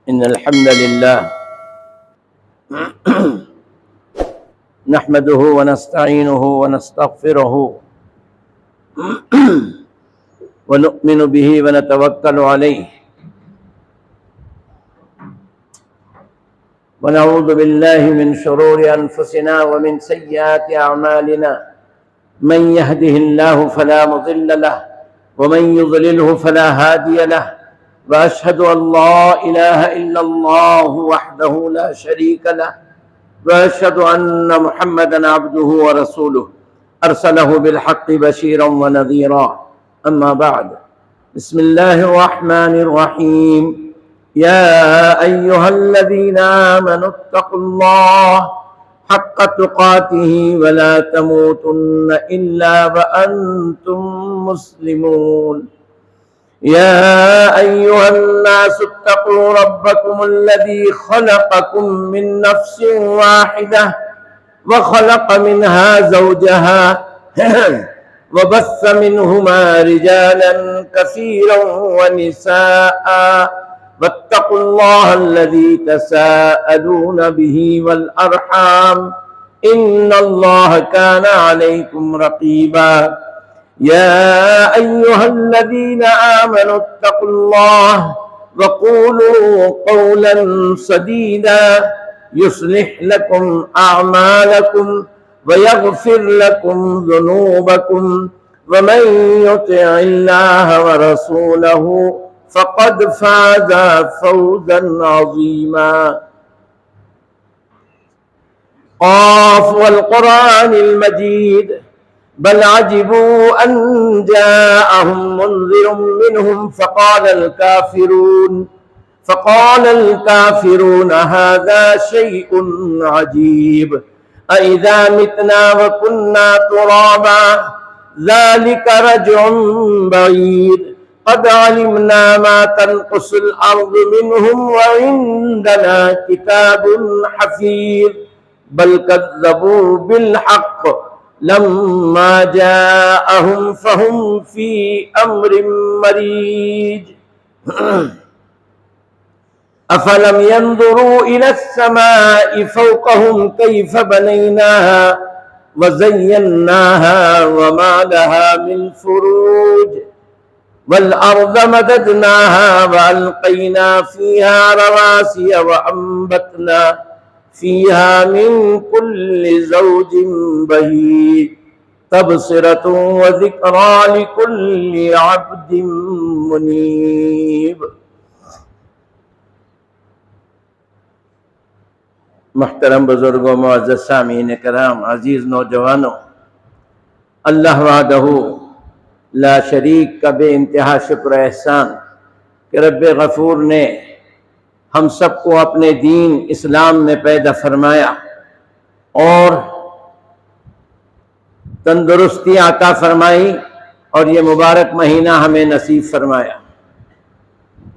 إن الحمد لله نحمده ونستعينه ونستغفره ونؤمن به ونتوكل عليه ونعوذ بالله من شرور أنفسنا ومن سيئات أعمالنا من يهده الله فلا مضل له ومن يضلله فلا هادي له وأشهد أن لا إله إلا الله وحده لا شريك له وأشهد أن محمدا عبده ورسوله أرسله بالحق بشيرا ونذيرا أما بعد بسم الله الرحمن الرحيم يا أيها الذين آمنوا اتقوا الله حق تقاته ولا تموتن إلا وأنتم مسلمون يا أيها الناس اتقوا ربكم الذي خلقكم من نفس واحدة وخلق منها زوجها وبث منهما رجالا كثيرا ونساء واتقوا الله الذي تساءلون به والأرحام إن الله كان عليكم رقيبا يا أيها الذين آمنوا اتقوا الله وقولوا قولا سديدا يصلح لكم أعمالكم ويغفر لكم ذنوبكم ومن يطع الله ورسوله فقد فاز فوزا عظيما قاف والقرآن المجيد بل عجبوا أن جاءهم منذر منهم فقال الكافرون هذا شيء عجيب أإذا متنا وكنا ترابا ذلك رجع بعيد قد علمنا ما تنقص الأرض منهم وعندنا كتاب حفيظ بل كذبوا بالحق لما جاءهم فهم في أمر مريج أفلم ينظروا إلى السماء فوقهم كيف بنيناها وزيناها وما لها من فروج والأرض مددناها وألقينا فيها رواسي وأنبتنا فيها من كل زوج بهيج تبصرة وذكرى لكل عبد منيب. محترم بزرگوں، معزز سامعین کرام، عزیز نوجوانوں، اللہ وحدہ لا شریک کا بے انتہا شکر احسان کہ رب غفور نے ہم سب کو اپنے دین اسلام میں پیدا فرمایا اور تندرستی عطا فرمائی اور یہ مبارک مہینہ ہمیں نصیب فرمایا۔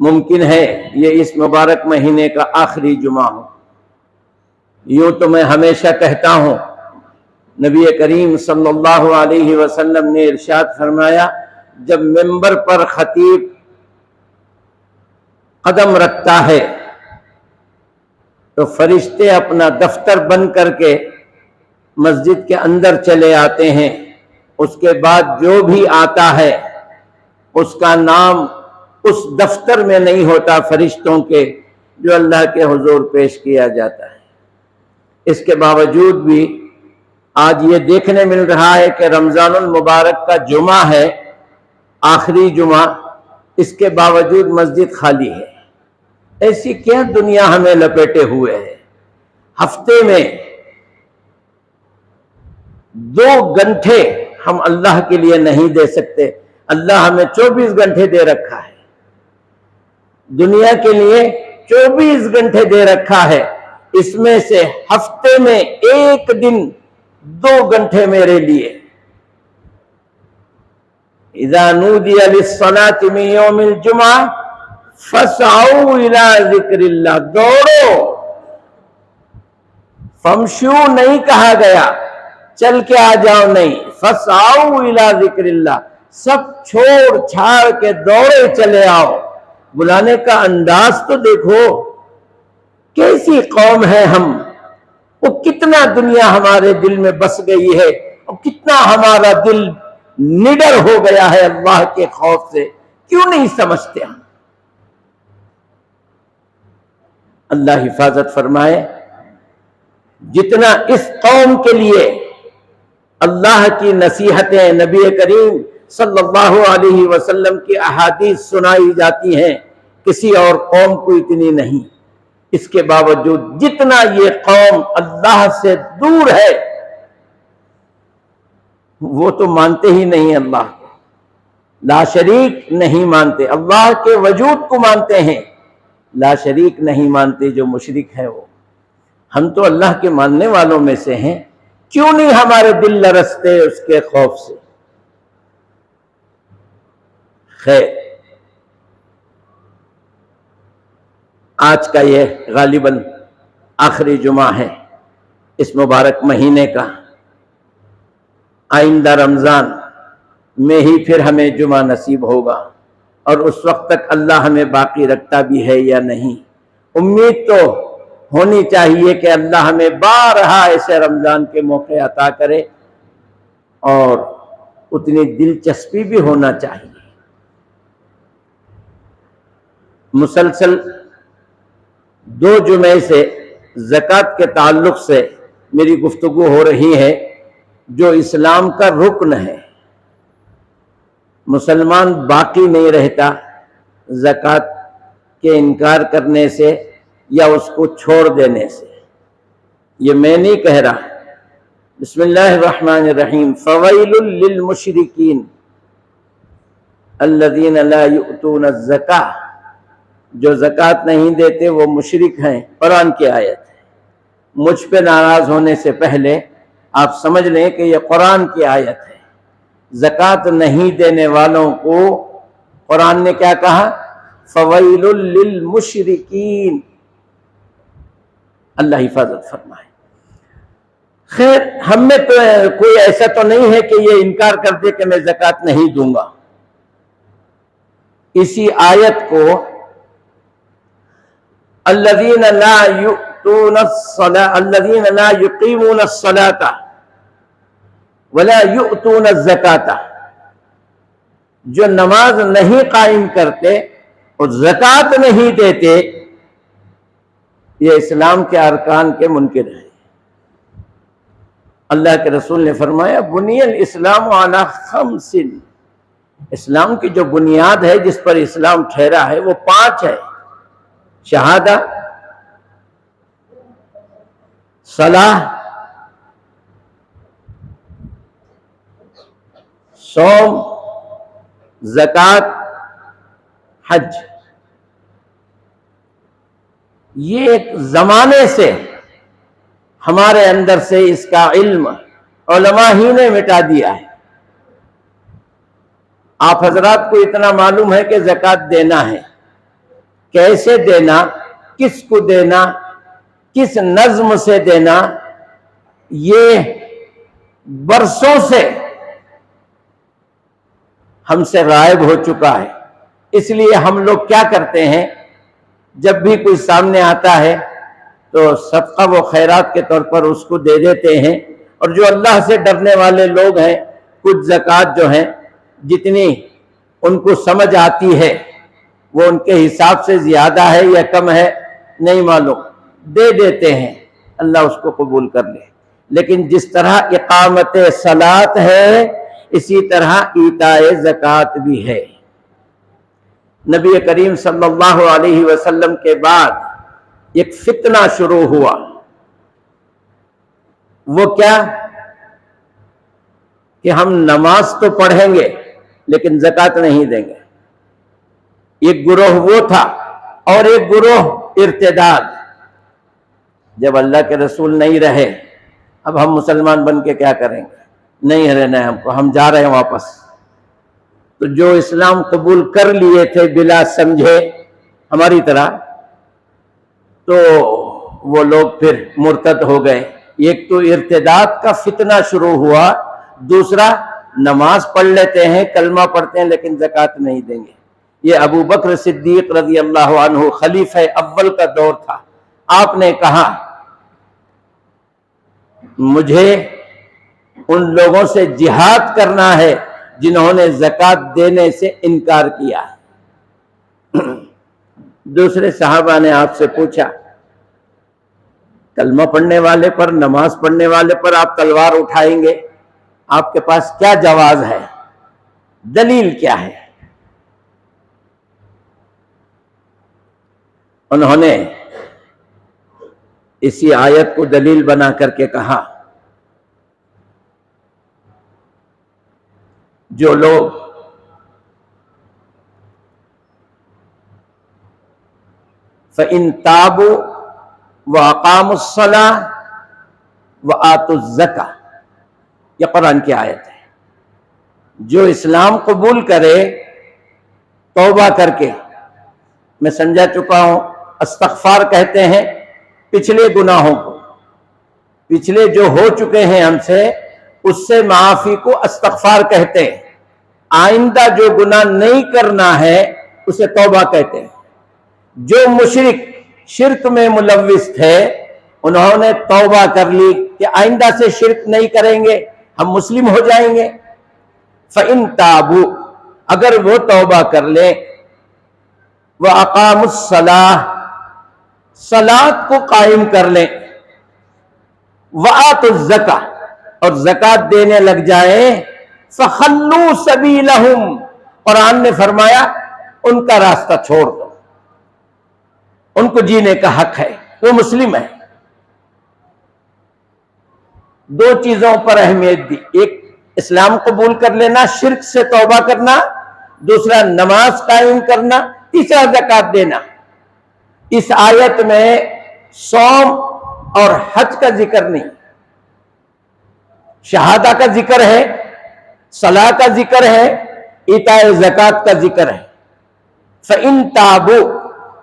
ممکن ہے یہ اس مبارک مہینے کا آخری جمعہ ہو۔ یوں تو میں ہمیشہ کہتا ہوں، نبی کریم صلی اللہ علیہ وسلم نے ارشاد فرمایا، جب منبر پر خطیب قدم رکھتا ہے تو فرشتے اپنا دفتر بند کر کے مسجد کے اندر چلے آتے ہیں۔ اس کے بعد جو بھی آتا ہے اس کا نام اس دفتر میں نہیں ہوتا فرشتوں کے، جو اللہ کے حضور پیش کیا جاتا ہے۔ اس کے باوجود بھی آج یہ دیکھنے مل رہا ہے کہ رمضان المبارک کا جمعہ ہے، آخری جمعہ، اس کے باوجود مسجد خالی ہے۔ ایسی کیا دنیا ہمیں لپیٹے ہوئے ہے؟ ہفتے میں 2 گھنٹے ہم اللہ کے لیے نہیں دے سکتے۔ اللہ ہمیں 24 گھنٹے دے رکھا ہے، دنیا کے لیے 24 گھنٹے دے رکھا ہے۔ اس میں سے ہفتے میں 1 دن 2 گھنٹے میرے لیے۔ اذا نودی للصلاة من یوم الجمعہ فسعوا الى ذکر اللہ، دوڑو۔ فمشو نہیں کہا گیا چل کے آ جاؤ، نہیں، فسعوا الى ذکر اللہ، سب چھوڑ چھاڑ کے دوڑے چلے آؤ۔ بلانے کا انداز تو دیکھو، کیسی قوم ہے ہم، وہ کتنا دنیا ہمارے دل میں بس گئی ہے اور کتنا ہمارا دل نڈر ہو گیا ہے اللہ کے خوف سے، کیوں نہیں سمجھتے ہم؟ اللہ حفاظت فرمائے۔ جتنا اس قوم کے لیے اللہ کی نصیحتیں، نبی کریم صلی اللہ علیہ وسلم کی احادیث سنائی جاتی ہیں، کسی اور قوم کو اتنی نہیں۔ اس کے باوجود جتنا یہ قوم اللہ سے دور ہے، وہ تو مانتے ہی نہیں اللہ کو، لا شریک نہیں مانتے، اللہ کے وجود کو مانتے ہیں، لا شریک نہیں مانتے۔ جو مشرک ہے وہ، ہم تو اللہ کے ماننے والوں میں سے ہیں، کیوں نہیں ہمارے دل لرزتے اس کے خوف سے؟ خیر، آج کا یہ غالباً آخری جمعہ ہے اس مبارک مہینے کا۔ آئندہ رمضان میں ہی پھر ہمیں جمعہ نصیب ہوگا، اور اس وقت تک اللہ ہمیں باقی رکھتا بھی ہے یا نہیں۔ امید تو ہونی چاہیے کہ اللہ ہمیں بارہا ایسے رمضان کے موقع عطا کرے، اور اتنی دلچسپی بھی ہونا چاہیے۔ مسلسل 2 جمعے سے زکوٰۃ کے تعلق سے میری گفتگو ہو رہی ہے، جو اسلام کا رکن ہے۔ مسلمان باقی نہیں رہتا زکوٰۃ کے انکار کرنے سے یا اس کو چھوڑ دینے سے۔ یہ میں نہیں کہہ رہا۔ بسم اللہ الرحمن الرحیم۔ فویل للمشرکین الذین لا یؤتون الزکاۃ، جو زکوٰۃ نہیں دیتے وہ مشرک ہیں، قرآن کی آیت ہے۔ مجھ پہ ناراض ہونے سے پہلے آپ سمجھ لیں کہ یہ قرآن کی آیت ہے۔ زکوٰۃ نہیں دینے والوں کو قرآن نے کیا کہا؟ فویل للمشرکین۔ اللہ حفاظت فرمائے۔ خیر، ہم میں تو کوئی ایسا تو نہیں ہے کہ یہ انکار کر دے کہ میں زکوٰۃ نہیں دوں گا۔ اسی آیت کو الذین لا یؤتون الصلاۃ الذین لا یقیمون الصلاۃ ولا یؤتون الزکاۃ، جو نماز نہیں قائم کرتے اور زکوٰۃ نہیں دیتے، یہ اسلام کے ارکان کے منکر ہیں۔ اللہ کے رسول نے فرمایا بنی الاسلام علی 5، اسلام کی جو بنیاد ہے جس پر اسلام ٹھہرا ہے وہ 5 ہے: شہادہ، صلاح، صوم، زکوٰۃ، حج۔ یہ ایک زمانے سے ہمارے اندر سے اس کا علم علماء ہی نے مٹا دیا ہے۔ آپ حضرات کو اتنا معلوم ہے کہ زکوٰۃ دینا ہے، کیسے دینا، کس کو دینا، کس نظم سے دینا، یہ برسوں سے ہم سے غائب ہو چکا ہے۔ اس لیے ہم لوگ کیا کرتے ہیں، جب بھی کوئی سامنے آتا ہے تو صدقہ و خیرات کے طور پر اس کو دے دیتے ہیں، اور جو اللہ سے ڈرنے والے لوگ ہیں، کچھ زکوٰۃ جو ہیں جتنی ان کو سمجھ آتی ہے وہ ان کے حساب سے زیادہ ہے یا کم ہے نہیں معلوم، دے دیتے ہیں، اللہ اس کو قبول کر لے۔ لیکن جس طرح اقامت صلاۃ ہے، اسی طرح ایتاء زکوٰۃ بھی ہے۔ نبی کریم صلی اللہ علیہ وسلم کے بعد ایک فتنہ شروع ہوا، وہ کیا کہ ہم نماز تو پڑھیں گے لیکن زکوٰۃ نہیں دیں گے۔ ایک گروہ وہ تھا، اور ایک گروہ ارتداد۔ جب اللہ کے رسول نہیں رہے، اب ہم مسلمان بن کے کیا کریں گے؟ نہیں رہنا ہے ہم کو، ہم جا رہے ہیں واپس۔ تو جو اسلام قبول کر لیے تھے بلا سمجھے ہماری طرح، تو وہ لوگ پھر مرتد ہو گئے۔ ایک تو ارتداد کا فتنہ شروع ہوا، دوسرا نماز پڑھ لیتے ہیں، کلمہ پڑھتے ہیں لیکن زکوٰۃ نہیں دیں گے۔ یہ ابو بکر صدیق رضی اللہ عنہ خلیفہ اول کا دور تھا۔ آپ نے کہا مجھے ان لوگوں سے جہاد کرنا ہے جنہوں نے زکوٰۃ دینے سے انکار کیا ہے۔ دوسرے صحابہ نے آپ سے پوچھا کلمہ پڑھنے والے پر، نماز پڑھنے والے پر آپ تلوار اٹھائیں گے، آپ کے پاس کیا جواز ہے، دلیل کیا ہے؟ انہوں نے اسی آیت کو دلیل بنا کر کے کہا جو لوگ فَإِن تَابُوا وَأَقَامُوا الصَّلَاةَ وَآتُوا الزَّكَاةَ، یہ قرآن کی آیت ہے، جو اسلام قبول کرے توبہ کر کے، میں سمجھا چکا ہوں استغفار کہتے ہیں پچھلے گناہوں کو، پچھلے جو ہو چکے ہیں ہم سے اس سے معافی کو استغفار کہتے ہیں، آئندہ جو گناہ نہیں کرنا ہے اسے توبہ کہتے ہیں۔ جو مشرک شرک میں ملوث تھے انہوں نے توبہ کر لی کہ آئندہ سے شرک نہیں کریں گے، ہم مسلم ہو جائیں گے۔ فَإِن تَابُوا، اگر وہ توبہ کر لیں، وَأَقَامُوا الصَّلَاةَ، صلاۃ کو قائم کر لیں، وَآتُوا الزَّكَاةَ، اور زکوٰۃ دینے لگ جائیں، فَخَلُّوا سَبِيلَهُمْ، قرآن نے فرمایا ان کا راستہ چھوڑ دو، ان کو جینے کا حق ہے، وہ مسلم ہے۔ دو چیزوں پر اہمیت دی، ایک اسلام قبول کر لینا، شرک سے توبہ کرنا، دوسرا نماز قائم کرنا، تیسرا زکوٰۃ دینا۔ اس آیت میں صوم اور حج کا ذکر نہیں، شہادہ کا ذکر ہے، صلاح کا ذکر ہے، ایتاء زکوٰۃ کا ذکر ہے۔ فَإِن تَابُوا،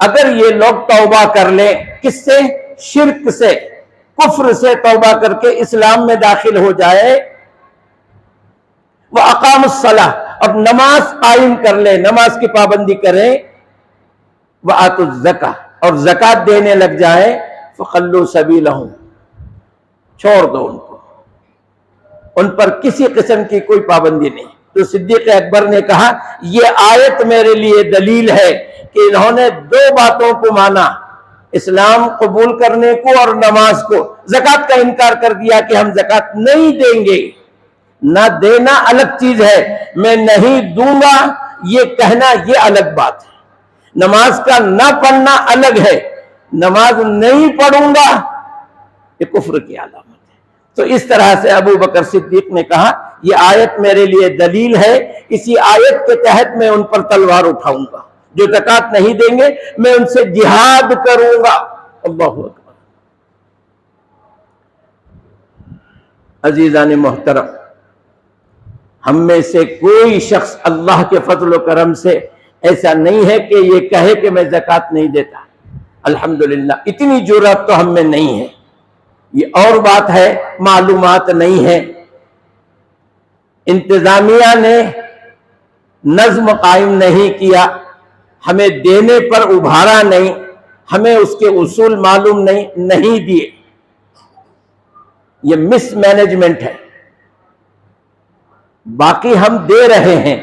اگر یہ لوگ توبہ کر لیں، کس سے؟ شرک سے، کفر سے توبہ کر کے اسلام میں داخل ہو جائے، وَأَقَامُوا الصَّلَاةَ، اب نماز قائم کر لیں، نماز کی پابندی کریں، وَآتُوا الزَّكَاةَ، اور زکوٰۃ دینے لگ جائے، فَخَلُّوا سَبِيلَهُمْ، چھوڑ دو ان کو، ان پر کسی قسم کی کوئی پابندی نہیں۔ تو صدیق اکبر نے کہا یہ آیت میرے لیے دلیل ہے کہ انہوں نے دو باتوں کو مانا، اسلام قبول کرنے کو اور نماز کو، زکوٰۃ کا انکار کر دیا کہ ہم زکوٰۃ نہیں دیں گے۔ نہ دینا الگ چیز ہے، میں نہیں دوں گا یہ کہنا یہ الگ بات ہے، نماز کا نہ پڑھنا الگ ہے، نماز نہیں پڑھوں گا یہ کفر کی علامت ہے۔ تو اس طرح سے ابو بکر صدیق نے کہا یہ آیت میرے لیے دلیل ہے، اسی آیت کے تحت میں ان پر تلوار اٹھاؤں گا، جو زکوٰۃ نہیں دیں گے میں ان سے جہاد کروں گا۔ اللہ اکبر۔ عزیزان محترم، ہم میں سے کوئی شخص اللہ کے فضل و کرم سے ایسا نہیں ہے کہ یہ کہے کہ میں زکوٰۃ نہیں دیتا، الحمدللہ اتنی جرأت تو ہم میں نہیں ہے۔ یہ اور بات ہے معلومات نہیں ہے، انتظامیہ نے نظم قائم نہیں کیا، ہمیں دینے پر ابھارا نہیں، ہمیں اس کے اصول معلوم نہیں دیے، یہ مس مینجمنٹ ہے۔ باقی ہم دے رہے ہیں،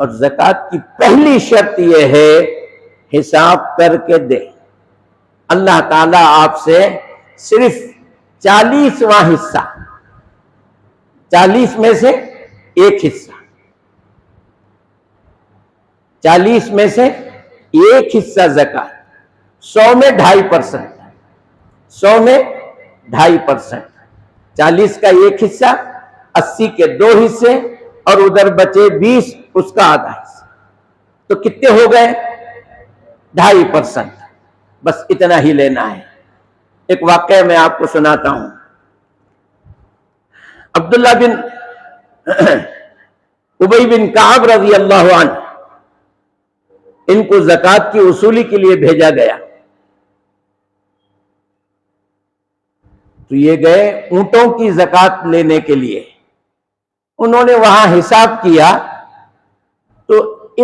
اور زکوٰۃ کی پہلی شرط یہ ہے حساب کر کے دے۔ اللہ تعالیٰ آپ سے صرف 40واں حصہ، 40 میں سے ایک حصہ، 40 میں سے ایک حصہ زکوٰۃ، 100 میں 2.5%، 100 میں 2.5%، 40 کا ایک حصہ، 80 کے 2 حصے، اور ادھر بچے 20، اس کا آدھا حصہ، تو کتنے ہو گئے؟ 2.5%، بس اتنا ہی لینا ہے۔ ایک واقعہ میں آپ کو سناتا ہوں۔ عبداللہ بن ابی بن کعب رضی اللہ عنہ، ان کو زکوٰۃ کی وصولی کے لیے بھیجا گیا، تو یہ گئے اونٹوں کی زکوٰۃ لینے کے لیے۔ انہوں نے وہاں حساب کیا تو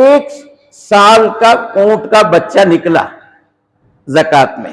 1 سال کا اونٹ کا بچہ نکلا زکوٰۃ میں،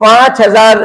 5000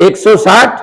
160,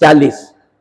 40,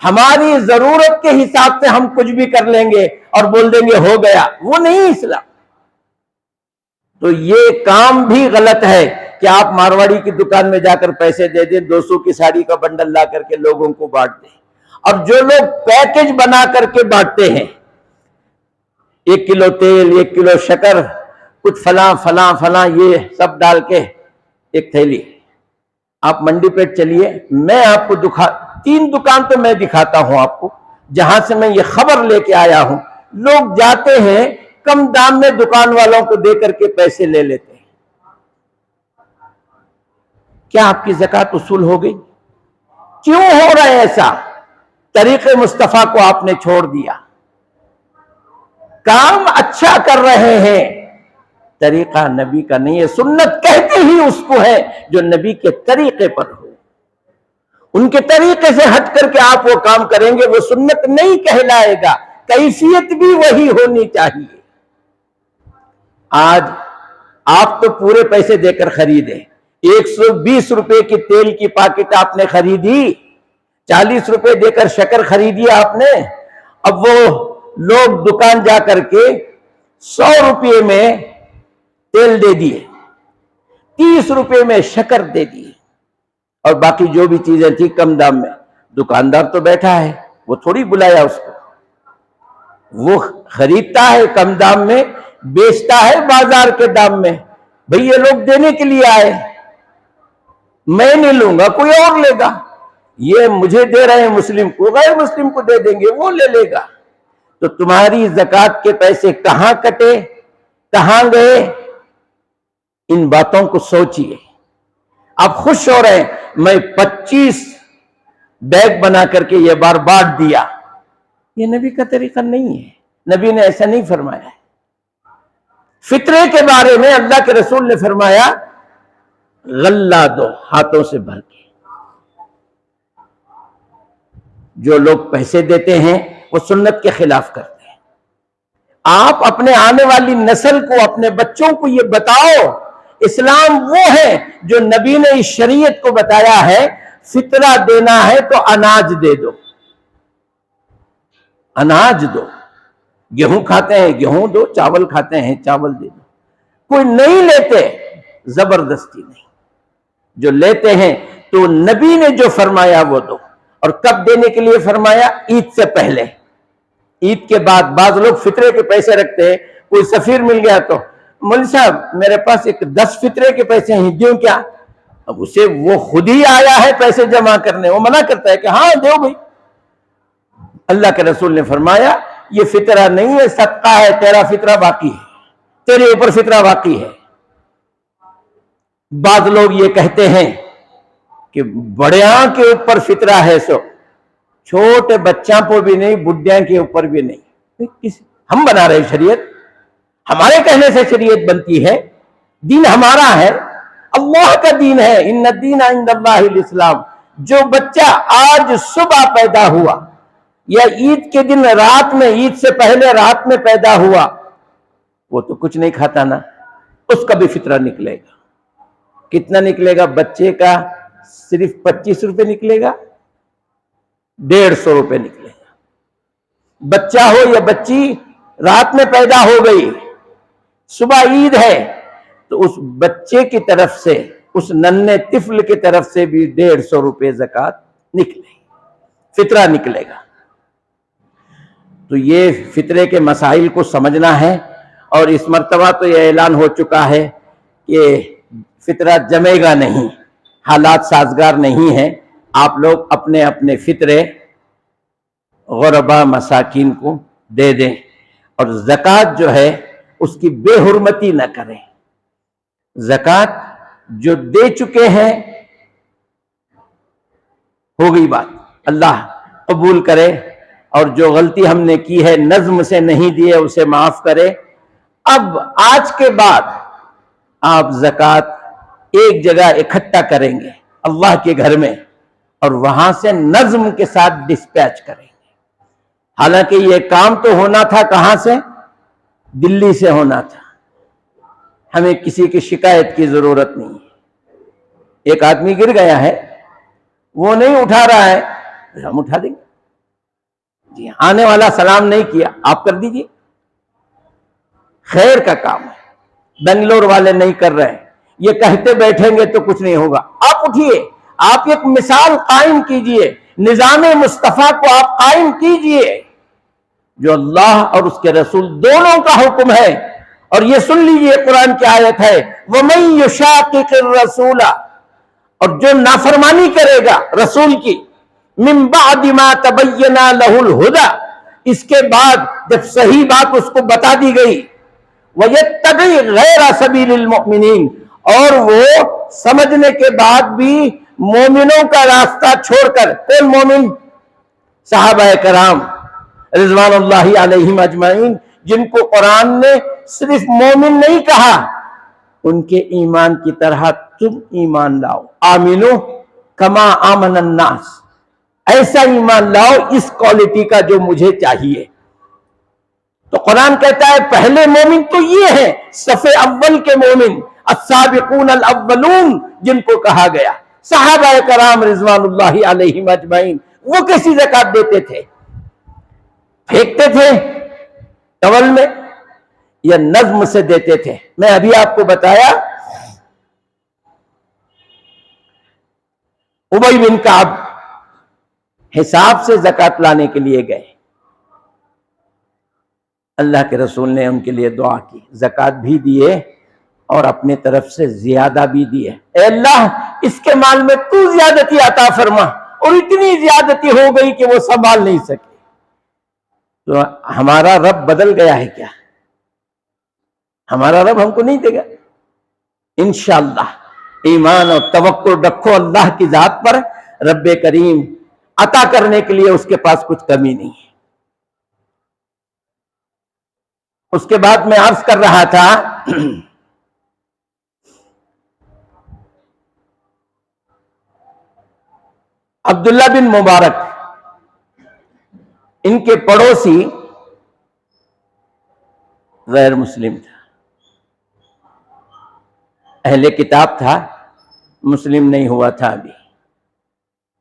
ہماری ضرورت کے حساب سے ہم کچھ بھی کر لیں گے اور بول دیں گے ہو گیا، وہ نہیں اسلام۔ تو یہ کام بھی غلط ہے کہ آپ مارواڑی کی دکان میں جا کر پیسے دے دیں، 200 کی ساڑی کا بنڈل لا کر کے لوگوں کو بانٹ دیں۔ اور جو لوگ پیکج بنا کر کے بانٹتے ہیں، 1 کلو تیل، 1 کلو شکر، کچھ فلاں فلاں فلاں، یہ سب ڈال کے ایک تھیلی، آپ منڈی پیٹ چلیے، میں آپ کو 3 دکان تو میں دکھاتا ہوں آپ کو جہاں سے میں یہ خبر لے کے آیا ہوں، لوگ جاتے ہیں کم دام میں دکان والوں کو دے کر کے پیسے لے لیتے ہیں۔ کیا آپ کی زکوٰۃ وصول ہو گئی؟ کیوں ہو رہا ہے ایسا؟ طریق مصطفیٰ کو آپ نے چھوڑ دیا۔ کام اچھا کر رہے ہیں، طریقہ نبی کا نہیں ہے۔ سنت کہتے ہی اس کو ہے جو نبی کے طریقے پر ہو۔ ان کے طریقے سے ہٹ کر کے آپ وہ کام کریں گے، وہ سنت نہیں کہلائے گا، کیفیت بھی وہی ہونی چاہیے۔ آج آپ تو پورے پیسے دے کر خریدے، 120 روپے کی تیل کی پاکٹ آپ نے خریدی، 40 روپے دے کر شکر خریدی آپ نے، اب وہ لوگ دکان جا کر کے 100 روپے میں تیل دے دیے، 30 روپے میں شکر دے دیے، اور باقی جو بھی چیزیں تھی کم دام میں۔ دکاندار تو بیٹھا ہے، وہ تھوڑی بلایا اس کو، وہ خریدتا ہے کم دام میں، بیچتا ہے بازار کے دام میں۔ بھئی یہ لوگ دینے کے لیے آئے، میں نہیں لوں گا، کوئی اور لے گا۔ یہ مجھے دے رہے ہیں مسلم کو، غیر مسلم کو دے دیں گے، وہ لے لے گا۔ تو تمہاری زکوٰۃ کے پیسے کہاں کٹے، کہاں گئے؟ ان باتوں کو سوچئے۔ آپ خوش ہو رہے ہیں میں 25 بیگ بنا کر کے یہ بار بانٹ دیا، یہ نبی کا طریقہ نہیں ہے، نبی نے ایسا نہیں فرمایا ہے۔ فطرے کے بارے میں اللہ کے رسول نے فرمایا غلہ دو، ہاتھوں سے بھر کے۔ جو لوگ پیسے دیتے ہیں وہ سنت کے خلاف کرتے ہیں۔ آپ اپنے آنے والی نسل کو، اپنے بچوں کو یہ بتاؤ اسلام وہ ہے جو نبی نے اس شریعت کو بتایا ہے، فطرہ دینا ہے تو اناج دے دو، اناج دو۔ گیہوں کھاتے ہیں گیہوں دو، چاول کھاتے ہیں چاول دے دو۔ کوئی نہیں لیتے زبردستی نہیں، جو لیتے ہیں تو نبی نے جو فرمایا وہ دو۔ اور کب دینے کے لیے فرمایا؟ عید سے پہلے۔ عید کے بعد بعض لوگ فطرے کے پیسے رکھتے ہیں، کوئی سفیر مل گیا تو مولوی صاحب میرے پاس ایک 10 فطرے کے پیسے ہیں، دیوں کیا؟ اب اسے وہ خود ہی آیا ہے پیسے جمع کرنے، وہ منع کرتا ہے کہ ہاں دیو بھائی۔ اللہ کے رسول نے فرمایا یہ فطرہ نہیں ہے، صدقہ ہے، تیرا فطرہ باقی ہے، تیرے اوپر فطرہ باقی ہے۔ بعض لوگ یہ کہتے ہیں کہ بڑیاں کے اوپر فطرہ ہے، سو چھوٹے بچوں کو بھی نہیں، بڈھیاں کے اوپر بھی نہیں۔ ہم بنا رہے شریعت، ہمارے کہنے سے شریعت بنتی ہے، دین ہمارا ہے، اللہ کا دین ہے۔ ان الدین عند اللہ الاسلام۔ جو بچہ آج صبح پیدا ہوا یا عید کے دن رات میں، عید سے پہلے رات میں پیدا ہوا، وہ تو کچھ نہیں کھاتا نا، اس کا بھی فطرہ نکلے گا۔ کتنا نکلے گا؟ بچے کا صرف 25 روپے نکلے گا، 150 روپے نکلے گا۔ بچہ ہو یا بچی رات میں پیدا ہو گئی، صبح عید ہے، تو اس بچے کی طرف سے، اس ننھے طفل کی طرف سے بھی 150 روپے زکوٰۃ نکلے گی، فطرہ نکلے گا۔ تو یہ فطرے کے مسائل کو سمجھنا ہے، اور اس مرتبہ تو یہ اعلان ہو چکا ہے کہ فطرہ جمے گا نہیں، حالات سازگار نہیں ہیں۔ آپ لوگ اپنے اپنے فطرے غربا مساکین کو دے دیں، اور زکوٰۃ جو ہے اس کی بے حرمتی نہ کریں۔ زکوٰۃ جو دے چکے ہیں ہو گئی بات، اللہ قبول کرے، اور جو غلطی ہم نے کی ہے نظم سے نہیں دیے اسے معاف کرے۔ اب آج کے بعد آپ زکوٰۃ ایک جگہ اکٹھا کریں گے اللہ کے گھر میں، اور وہاں سے نظم کے ساتھ ڈسپیچ کریں گے۔ حالانکہ یہ کام تو ہونا تھا کہاں سے؟ دلی سے ہونا تھا۔ ہمیں کسی کی شکایت کی ضرورت نہیں ہے۔ ایک آدمی گر گیا ہے، وہ نہیں اٹھا رہا ہے، ہم اٹھا دیں گے۔ جی آنے والا سلام نہیں کیا، آپ کر دیجئے، خیر کا کام ہے، بنگلور والے نہیں کر رہے، یہ کہتے بیٹھیں گے تو کچھ نہیں ہوگا، آپ اٹھیے، آپ ایک مثال قائم کیجئے، نظام مصطفیٰ کو آپ قائم کیجئے جو اللہ اور اس کے رسول دونوں کا حکم ہے۔ اور یہ سن لیجئے قرآن کی آیت ہے وَمَن يُشَاقِقِ الرَّسُولَ، اور جو نافرمانی کرے گا رسول کی، مِن بَعْدِ مَا تَبَيَّنَ لَهُ الْهُدَى، اس کے بعد جب صحیح بات اس کو بتا دی گئی، وَيَتَّبِعْ غَيْرَ سَبِيلِ الْمُؤْمِنِينَ، اور وہ سمجھنے کے بعد بھی مومنوں کا راستہ چھوڑ کر، کون مومن؟ صحابہ کرام رضوان اللہ علیہم اجمعین، جن کو قرآن نے صرف مومن نہیں کہا، ان کے ایمان کی طرح تم ایمان لاؤ، آمینو کما آمن الناس، ایسا ایمان لاؤ اس کوالٹی کا جو مجھے چاہیے۔ تو قرآن کہتا ہے پہلے مومن تو یہ ہے، صف اول کے مومن، السابقون الاولون جن کو کہا گیا، صحابہ کرام رضوان اللہ علیہم اجمعین، وہ کیسی زکوٰۃ دیتے تھے؟ پھینکتے تھے ٹاول میں یا نظم سے دیتے تھے؟ میں ابھی آپ کو بتایا ابی بن کعب حساب سے زکوٰۃ لانے کے لیے گئے، اللہ کے رسول نے ان کے لیے دعا کی، زکوٰۃ بھی دیے اور اپنے طرف سے زیادہ بھی دیے، اے اللہ اس کے مال میں تو زیادتی عطا فرما، اور اتنی زیادتی ہو گئی کہ وہ سنبھال نہیں سکے۔ تو ہمارا رب بدل گیا ہے کیا؟ ہمارا رب ہم کو نہیں دے گا؟ انشاءاللہ ایمان اور توکل رکھو اللہ کی ذات پر، رب کریم عطا کرنے کے لیے اس کے پاس کچھ کمی نہیں ہے۔ اس کے بعد میں عرض کر رہا تھا عبداللہ بن مبارک، ان کے پڑوسی غیر مسلم تھا، اہل کتاب تھا، مسلم نہیں ہوا تھا ابھی،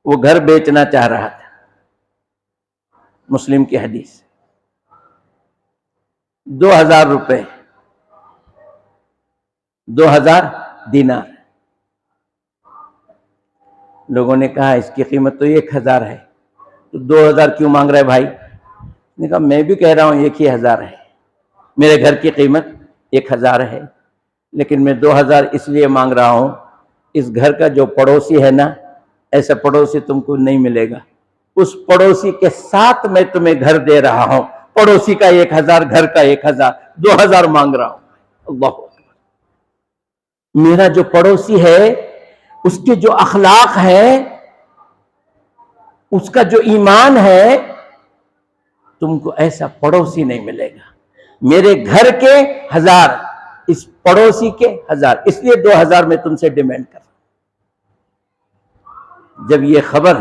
وہ گھر بیچنا چاہ رہا تھا، مسلم کی حدیث، 2000 روپے، 2000 دینار۔ لوگوں نے کہا اس کی قیمت تو 1000 ہے، تو 2000 کیوں مانگ رہے بھائی؟ نے کہا میں بھی کہہ رہا ہوں 1000 ہے، میرے گھر کی قیمت 1000 ہے، لیکن میں 2000 اس لیے مانگ رہا ہوں، اس گھر کا جو پڑوسی ہے نا، ایسا پڑوسی تم کو نہیں ملے گا، اس پڑوسی کے ساتھ میں تمہیں گھر دے رہا ہوں، پڑوسی کا 1000، گھر کا 1000، 2000 مانگ رہا ہوں۔ اللہ اکبر، میرا جو پڑوسی ہے اس کے جو اخلاق ہے، اس کا جو ایمان ہے، تم کو ایسا پڑوسی نہیں ملے گا، میرے گھر کے 1000، اس پڑوسی کے 1000، اس لیے 2000 میں تم سے ڈیمانڈ کر۔ جب یہ خبر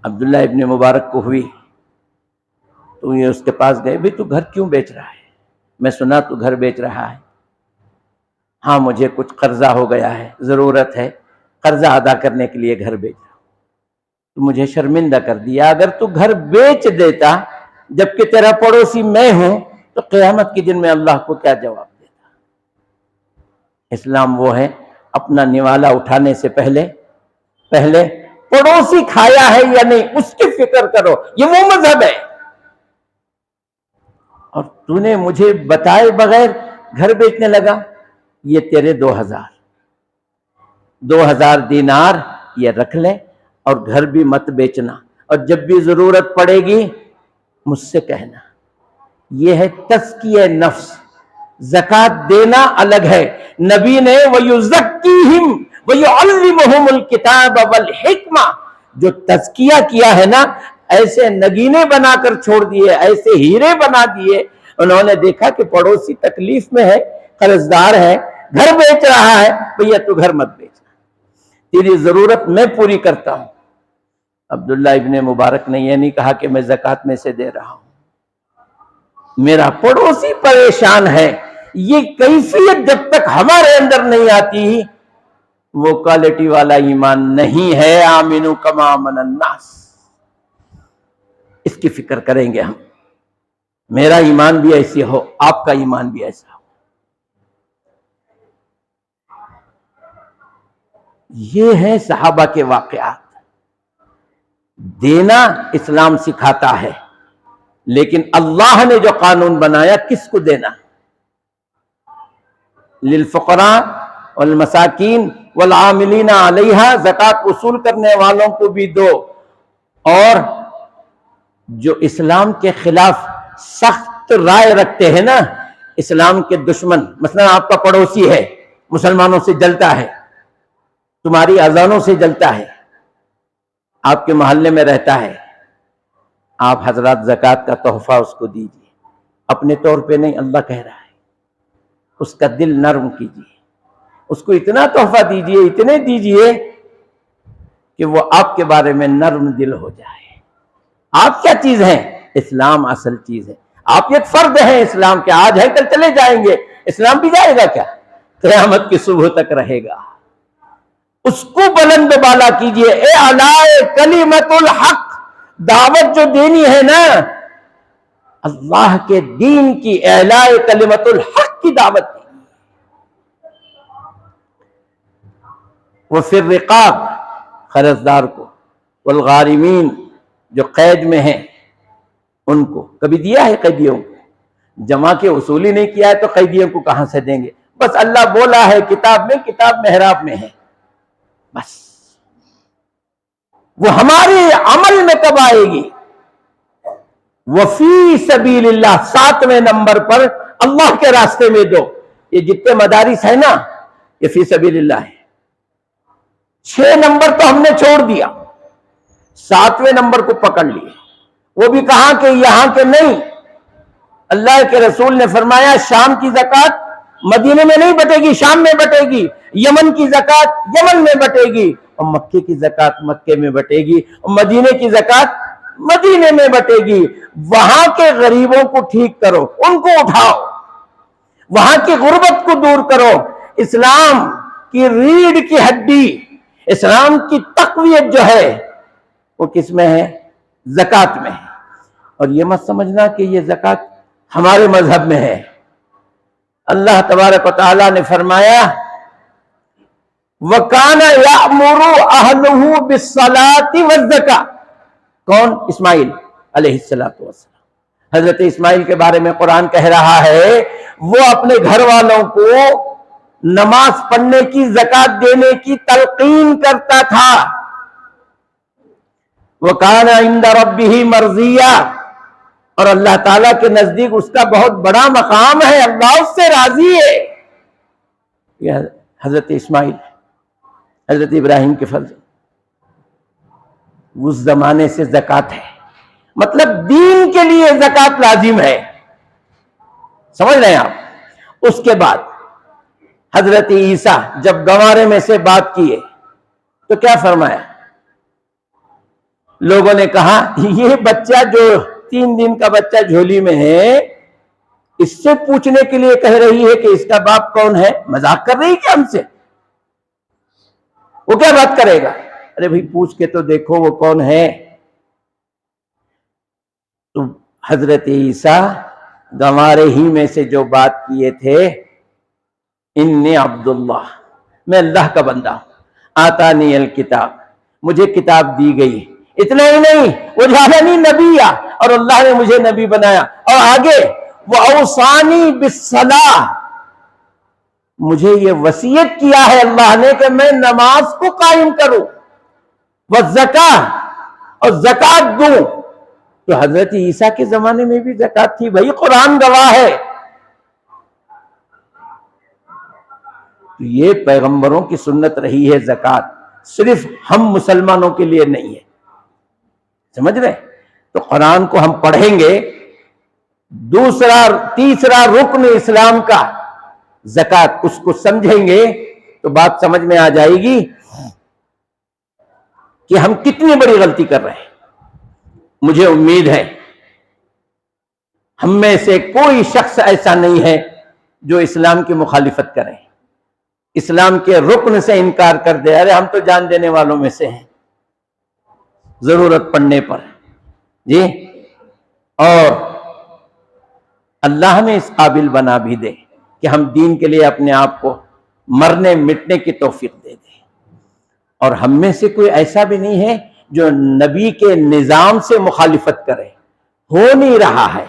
عبداللہ ابن مبارک کو ہوئی تو یہ اس کے پاس گئے، بھئی تو گھر کیوں بیچ رہا ہے؟ میں سنا تو گھر بیچ رہا ہے۔ ہاں مجھے کچھ قرضہ ہو گیا ہے، ضرورت ہے، قرضہ ادا کرنے کے لیے گھر بیچ رہا ہوں، تو مجھے شرمندہ کر دیا۔ اگر تو گھر بیچ دیتا جبکہ تیرا پڑوسی میں ہوں تو قیامت کے دن میں اللہ کو کیا جواب دیتا؟ اسلام وہ ہے اپنا نوالا اٹھانے سے پہلے پڑوسی کھایا ہے یا نہیں اس کی فکر کرو، یہ وہ مذہب ہے۔ اور تو نے مجھے بتائے بغیر گھر بیچنے لگا، یہ تیرے 2000 دینار یہ رکھ لے، اور گھر بھی مت بیچنا، اور جب بھی ضرورت پڑے گی مجھ سے کہنا۔ یہ ہے تزکیہ نفس۔ زکوٰۃ دینا الگ ہے، نبی نے وَيُزَكِّيهِمْ وَيُعَلِّمُهُمُ الْكِتَابَ وَالْحِكْمَةَ، جو تزکیہ کیا ہے نا، ایسے نگینے بنا کر چھوڑ دیے، ایسے ہیرے بنا دیے۔ انہوں نے دیکھا کہ پڑوسی تکلیف میں ہے، قرضدار ہے، گھر بیچ رہا ہے، بھیا تو گھر مت بیچنا، تیری ضرورت میں پوری کرتا ہوں۔ عبداللہ ابن مبارک نے یہ نہیں کہا کہ میں زکوٰۃ میں سے دے رہا ہوں، میرا پڑوسی پریشان ہے، یہ کیفیت جب تک ہمارے اندر نہیں آتی وہ کوالٹی والا ایمان نہیں ہے۔ آمنو کما آمن الناس۔ اس کی فکر کریں گے ہم. میرا ایمان بھی ایسی ہو، آپ کا ایمان بھی ایسا ہو. یہ ہیں صحابہ کے واقعات. دینا اسلام سکھاتا ہے، لیکن اللہ نے جو قانون بنایا کس کو دینا؟ للفقراء والمساکین والعاملین علیہا، زکوٰۃ وصول کرنے والوں کو بھی دو، اور جو اسلام کے خلاف سخت رائے رکھتے ہیں نا، اسلام کے دشمن، مثلا آپ کا پڑوسی ہے، مسلمانوں سے جلتا ہے، تمہاری اذانوں سے جلتا ہے، آپ کے محلے میں رہتا ہے، آپ حضرات زکوٰۃ کا تحفہ اس کو دیجیے، اپنے طور پہ نہیں، اللہ کہہ رہا ہے. اس کا دل نرم کیجیے، اس کو اتنا تحفہ دیجیے، اتنے دیجیے کہ وہ آپ کے بارے میں نرم دل ہو جائے. آپ کیا چیز ہیں؟ اسلام اصل چیز ہے. آپ ایک فرد ہیں اسلام کے، آج ہے کل چلے جائیں گے. اسلام بھی جائے گا کیا؟ قیامت کی صبح تک رہے گا. اس کو بلند بالا کیجئے. اے اعلی کلمت الحق، دعوت جو دینی ہے نا اللہ کے دین کی، اعلی کلمت الحق کی دعوت دی. وفی الرقاب، قرضدار کو، والغارمین، جو قید میں ہیں ان کو. کبھی دیا ہے قیدیوں کو؟ جمع کے وصولی نہیں کیا ہے تو قیدیوں کو کہاں سے دیں گے؟ بس اللہ بولا ہے کتاب میں، کتاب محراب میں ہے، بس. وہ ہمارے عمل میں کب آئے گی؟ وفی سبیل اللہ، 7ویں نمبر پر اللہ کے راستے میں دو. یہ جتنے مدارس ہیں نا یہ فی سبیل اللہ ہے. 6 نمبر تو ہم نے چھوڑ دیا، 7ویں نمبر کو پکڑ لیے. وہ بھی کہاں کہ یہاں کے نہیں. اللہ کے رسول نے فرمایا شام کی زکوٰۃ مدینے میں نہیں بٹے گی، شام میں بٹے گی. یمن کی زکوٰۃ یمن میں بٹے گی، اور مکے کی زکوٰۃ مکے میں بٹے گی، اور مدینے کی زکوٰۃ مدینے میں بٹے گی. وہاں کے غریبوں کو ٹھیک کرو، ان کو اٹھاؤ، وہاں کی غربت کو دور کرو. اسلام کی ریڑھ کی ہڈی، اسلام کی تقویت جو ہے وہ کس میں ہے؟ زکوٰۃ میں ہے. اور یہ مت سمجھنا کہ یہ زکوٰۃ ہمارے مذہب میں ہے. اللہ تبارک و تعالیٰ نے فرمایا وَكَانَ يَأْمُرُ أَهْلُهُ بِالصَّلَاةِ وَالزَّكَاةِ. کون؟ اسماعیل علیہ السلام. حضرت اسماعیل کے بارے میں قرآن کہہ رہا ہے وہ اپنے گھر والوں کو نماز پڑھنے کی، زکوٰۃ دینے کی تلقین کرتا تھا. وَكَانَ عِندَ رَبِّهِ مَرْضِيًّا، اور اللہ تعالیٰ کے نزدیک اس کا بہت بڑا مقام ہے، اللہ اس سے راضی ہے. یہ حضرت اسماعیل، حضرت ابراہیم کے فرزند، اس زمانے سے زکوٰۃ ہے. مطلب دین کے لیے زکوٰۃ لازم ہے. سمجھ رہے ہیں آپ؟ اس کے بعد حضرت عیسیٰ جب گوارے میں سے بات کیے تو کیا فرمایا؟ لوگوں نے کہا یہ بچہ جو 3 دن کا بچہ جھولی میں ہے، اس سے پوچھنے کے لیے کہہ رہی ہے کہ اس کا باپ کون ہے؟ مذاق کر رہی کہ ہم سے؟ وہ کیا بات کرے گا؟ ارے بھائی پوچھ کے تو دیکھو وہ کون ہے. تو حضرت عیسیٰ گوارے ہی میں سے جو بات کیے تھے، انی عبداللہ، میں اللہ کا بندہ ہوں، آتانی الکتاب، مجھے کتاب دی گئی. اتنا ہی نہیں، وجعلنی نبیّا، اور اللہ نے مجھے نبی بنایا. اور آگے وَأَوْصَانِي بِالصَّلَاةِ، مجھے یہ وصیت کیا ہے اللہ نے کہ میں نماز کو قائم کروں، وَالزَّكَاةِ، اور زکوٰۃ دوں. تو حضرت عیسیٰ کے زمانے میں بھی زکوٰۃ تھی بھائی، قرآن گواہ ہے. یہ پیغمبروں کی سنت رہی ہے. زکوٰۃ صرف ہم مسلمانوں کے لیے نہیں ہے. سمجھ رہے؟ تو قرآن کو ہم پڑھیں گے. تیسرا رکن اسلام کا زکوٰۃ، اس کو سمجھیں گے تو بات سمجھ میں آ جائے گی کہ ہم کتنی بڑی غلطی کر رہے ہیں. مجھے امید ہے ہم میں سے کوئی شخص ایسا نہیں ہے جو اسلام کی مخالفت کرے، اسلام کے رکن سے انکار کر دے. ارے ہم تو جان دینے والوں میں سے ہیں، ضرورت پڑنے پر. جی اور اللہ ہمیں اس قابل بنا بھی دے کہ ہم دین کے لیے اپنے آپ کو مرنے مٹنے کی توفیق دے دے۔ اور ہم میں سے کوئی ایسا بھی نہیں ہے جو نبی کے نظام سے مخالفت کرے، ہو نہیں رہا ہے۔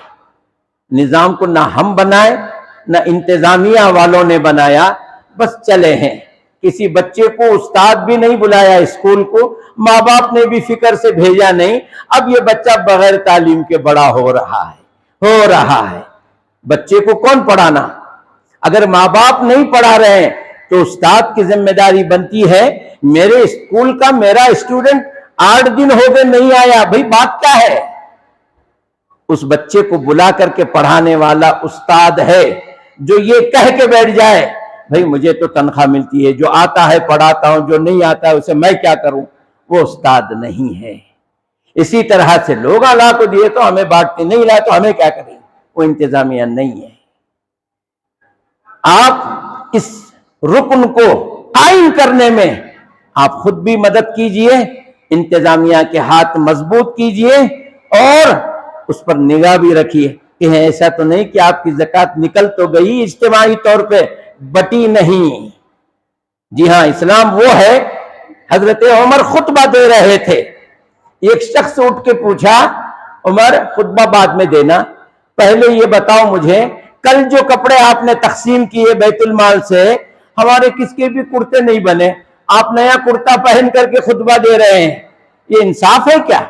نظام کو نہ ہم بنائے نہ انتظامیہ والوں نے بنایا، بس چلے ہیں۔ کسی بچے کو استاد بھی نہیں بلایا اسکول کو، ماں باپ نے بھی فکر سے بھیجا نہیں، اب یہ بچہ بغیر تعلیم کے بڑا ہو رہا ہے۔ بچے کو کون پڑھانا؟ اگر ماں باپ نہیں پڑھا رہے ہیں تو استاد کی ذمہ داری بنتی ہے، میرے اسکول کا میرا اسٹوڈنٹ 8 دن ہو گئے نہیں آیا، بھئی بات کیا ہے؟ اس بچے کو بلا کر کے پڑھانے والا استاد ہے۔ جو یہ کہہ کے بیٹھ جائے بھئی مجھے تو تنخواہ ملتی ہے، جو آتا ہے پڑھاتا ہوں، جو نہیں آتا ہے اسے میں کیا کروں، وہ استاد نہیں ہے۔ اسی طرح سے لوگ اللہ کو دیے تو ہمیں بانٹتے، نہیں لائے تو ہمیں کیا کریں، وہ انتظامیہ نہیں ہے۔ آپ اس رکن کو قائم کرنے میں آپ خود بھی مدد کیجئے، انتظامیہ کے ہاتھ مضبوط کیجئے، اور اس پر نگاہ بھی رکھیے کہ ایسا تو نہیں کہ آپ کی زکوٰۃ نکل تو گئی، اجتماعی طور پہ بٹی نہیں۔ جی ہاں، اسلام وہ ہے۔ حضرت عمر خطبہ دے رہے تھے، ایک شخص اٹھ کے پوچھا، عمر خطبہ بعد میں دینا، پہلے یہ بتاؤ مجھے، کل جو کپڑے آپ نے تقسیم کیے بیت المال سے، ہمارے کس کے بھی کرتے نہیں بنے، آپ نیا کرتا پہن کر کے خطبہ دے رہے ہیں، یہ انصاف ہے کیا؟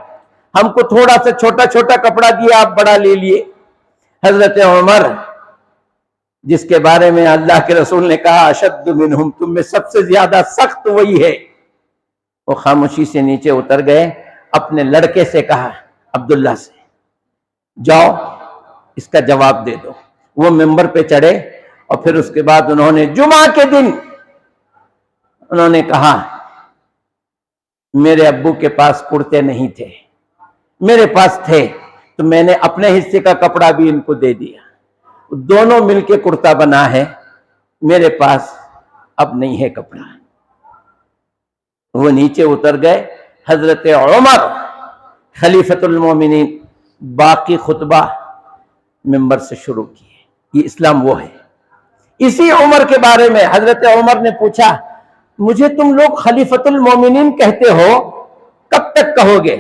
ہم کو تھوڑا سا چھوٹا چھوٹا کپڑا دیا، آپ بڑا لے لیے۔ حضرت عمر، جس کے بارے میں اللہ کے رسول نے کہا اشد منہم، تم میں سب سے زیادہ سخت وہی ہے، وہ خاموشی سے نیچے اتر گئے، اپنے لڑکے سے کہا، عبداللہ سے، جاؤ اس کا جواب دے دو۔ وہ ممبر پہ چڑھے اور پھر اس کے بعد انہوں نے جمعہ کے دن انہوں نے کہا، میرے ابو کے پاس کرتے نہیں تھے، میرے پاس تھے تو میں نے اپنے حصے کا کپڑا بھی ان کو دے دیا، دونوں مل کے کرتا بنا ہے، میرے پاس اب نہیں ہے کپڑا۔ وہ نیچے اتر گئے۔ حضرت عمر خلیفۃ المومنین باقی خطبہ ممبر سے شروع کیے۔ یہ اسلام وہ ہے۔ اسی عمر کے بارے میں حضرت عمر نے پوچھا، مجھے تم لوگ خلیفۃ المومنین کہتے ہو، کب تک کہو گے؟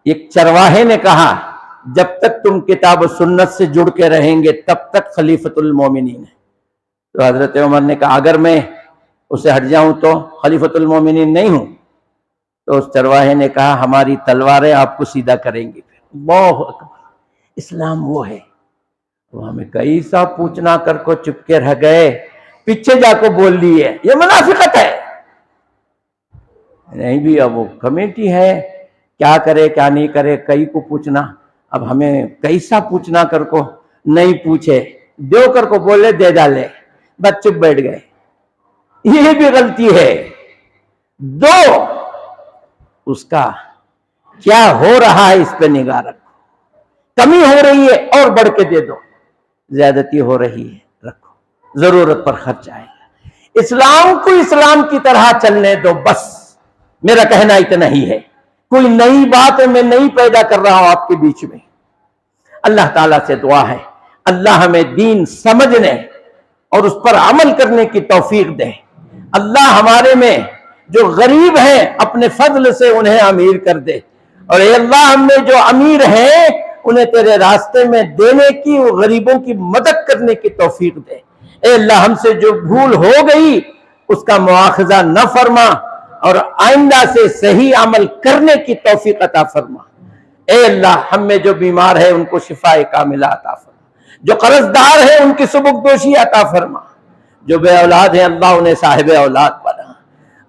ایک چرواہے نے کہا، جب تک تم کتاب و سنت سے جڑ کے رہیں گے تب تک خلیفۃ المومنین ہے۔ تو حضرت عمر نے کہا، اگر میں اسے ہٹ جاؤں تو خلیفۃ المومنین نہیں ہوں؟ تو اس چرواہے نے کہا، ہماری تلواریں آپ کو سیدھا کریں گی۔ اللہ اکبر! اسلام وہ ہے۔ وہ ہمیں کئی سا پوچھنا کر کو چپ کے رہ گئے، پیچھے جا کو بول لیے، یہ منافقت ہے۔ نہیں بھی، اب وہ کمیٹی ہے، کیا کرے کیا نہیں کرے، کئی کو پوچھنا، اب ہمیں کئی سا پوچھنا کر کو نہیں پوچھے، دیو کر کو بولے دے ڈالے، بس چپ بیٹھ گئے۔ یہ بھی غلطی ہے۔ دو، اس کا کیا ہو رہا ہے اس پہ نگاہ رکھو، کمی ہو رہی ہے اور بڑھ کے دے دو، زیادتی ہو رہی ہے رکھو، ضرورت پر خرچ آئے گا۔ اسلام کو اسلام کی طرح چلنے دو، بس میرا کہنا اتنا ہی ہے۔ کوئی نئی بات ہے میں نہیں پیدا کر رہا ہوں آپ کے بیچ میں۔ اللہ تعالیٰ سے دعا ہے اللہ ہمیں دین سمجھنے اور اس پر عمل کرنے کی توفیق دے۔ اللہ ہمارے میں جو غریب ہیں اپنے فضل سے انہیں امیر کر دے، اور اے اللہ ہم میں جو امیر ہیں انہیں تیرے راستے میں دینے کی، غریبوں کی مدد کرنے کی توفیق دے۔ اے اللہ ہم سے جو بھول ہو گئی اس کا مواخذہ نہ فرما، اور آئندہ سے صحیح عمل کرنے کی توفیق عطا فرما۔ اے اللہ ہم میں جو بیمار ہے ان کو شفاء کاملہ عطا فرما، جو قرض دار ہے ان کی سبکدوشی عطا فرما، جو بے اولاد ہیں اللہ انہیں صاحب اولاد بنا،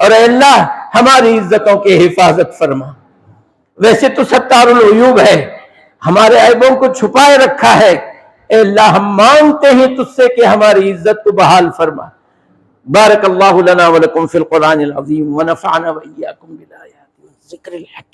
اور اے اللہ ہماری عزتوں کی حفاظت فرما۔ ویسے تو ستار العیوب ہے، ہمارے عیبوں کو چھپائے رکھا ہے، اے اللہ ہم مانگتے ہیں تجھ سے کہ ہماری عزت کو بحال فرما۔ بارک اللہ لنا ولکم فی القرآن العظیم ونفعنا وإیاکم بالآیات والذکر الحکیم۔